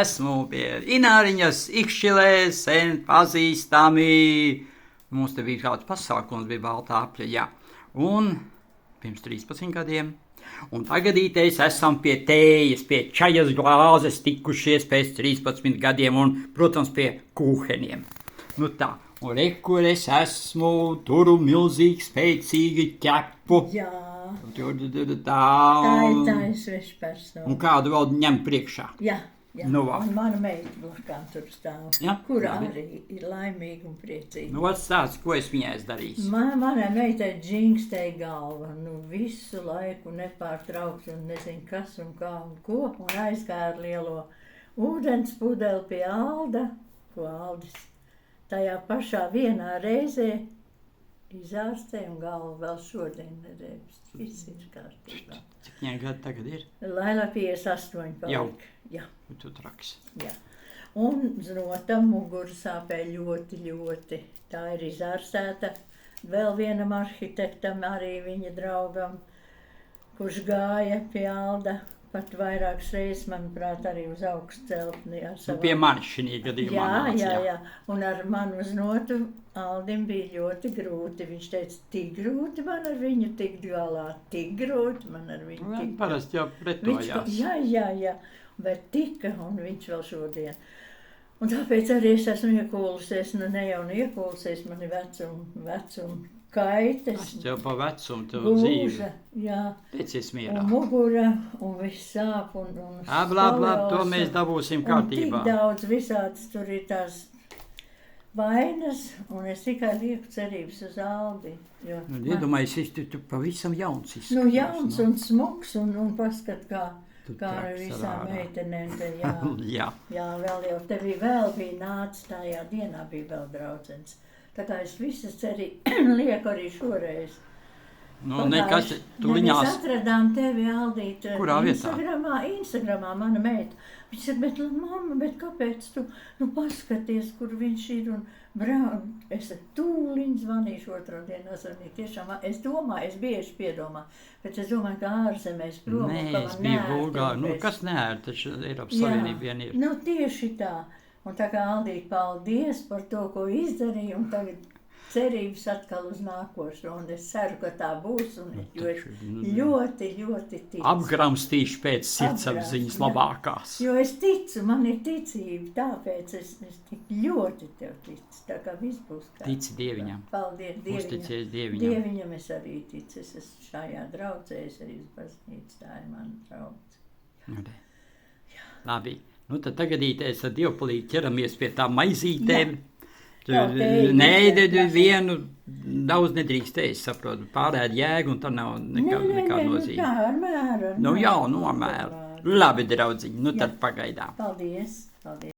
esmu pie Ināriņas Ikšķilē, sen pazīstami. Mums te bija kāds pasākums, bija baltā apļa, jā. Un pirms 13 gadiem. Un tagadīties esam pie tējas, pie čajas glāzes tikušies pēc 13 gadiem un, protams, pie kūheniem. Nu tā, un kur es esmu, turu milzīgi, spēcīgi ķepu. Jā. Tā ir sveša persona. Un kādu vēl ņem priekšā? Jā. Jā, nu, un mana meita blakām tur stāv, ja? Kura arī ir laimīga un priecīga. Nu, atstāts, ko es viņai darīšu? Manai meitai džingstēja galva, visu laiku nepārtraukti un nezinu kas un kā un ko, un aizgāja ar lielo ūdens pudeli pie Alda, ko Aldis tajā pašā vienā reizē izārstē un galva vēl šodien nedēļas. Viss ir kārtībā. Cik viņai gadi tagad ir? Laila 58 palika. Jau. Jā. Tu traks. Jā. Un znota muguru sāpē ļoti. Tā ir izārstēta vēl vienam arhitektam, arī viņa draugam, kurš gāja pie Alda pat vairākas reizes, manuprāt, arī uz augstu celtni. Pie manis šī gadījumā nāca. Jā. Un ar manu znotu Aldim bija ļoti grūti. Viņš teica, tik grūti man ar viņu tikt galā, tik grūti man ar viņu tikt galā. Parasti jau pretojās. Jā. Bet tika, un viņš vēl šodien. Un tāpēc arī es esmu iekūlusies, ne jau iekūlusies, man ir vecuma kaites. Es tev pa vecumu, tev dzīvi. Jā. Teicies mierā. Un mugura, un viss sāp, un Labi, to mēs dabūsim kārtībā. Un tik daudz visāds tur ir tās vainas, un es tikai lieku cerības uz Aldi. Iedomājies, tu pavisam jauns izskatās. Nu, jauns un smuks, un paskat, kā ar visām meitenēm te, jā. Jā, vēl jau te bija nācis tajā dienā, bija vēl draudzens. Tā kā es visas lieku arī šoreiz. Nu, nekas, tu viņās... Mēs atradām tevi, Aldīt, kurā vietā? Instagramā, mana meita. Viņa saka, bet mamma, kāpēc tu, paskaties, kur viņš ir un es tūliņ zvanīšu otro dienu, tiešām, es domāju, es bieži piedomāju, bet es domāju, ka ārzemēs prom, Nē, es biju Bulgāri, kas neēr, taču Eiropas Savienība vien ir. Nu, tieši tā. Un tā kā Aldīt, paldies par to, ko izdarīju, un tagad cerības atkal uz nākošo, un es ceru, ka tā būs, un jo es ļoti ticu. Apgramstīšu pēc sirdsapziņas labākās. Jo es ticu, man ir ticība, tāpēc es tik ļoti tev ticu, tā kā viss būs kā. Tici Dieviņam. Paldies Dieviņam. Uzticies Dieviņam. Dieviņam es arī ticu, es esmu šajā draudzē, es arī uz baznīcu, tā ir mana draudze. Labi, nu tad tagadīties ar Dievpalīgu ķeramies pie tām maizītēm. Nē, vienu daudz nedrīkst ēst, saprotu, pārēd jēgu un tam nav nekā nozīme. Tā ar mēru. Nu jau, nomēru. Labi, draudziņi, nu tad pagaidām. Paldies.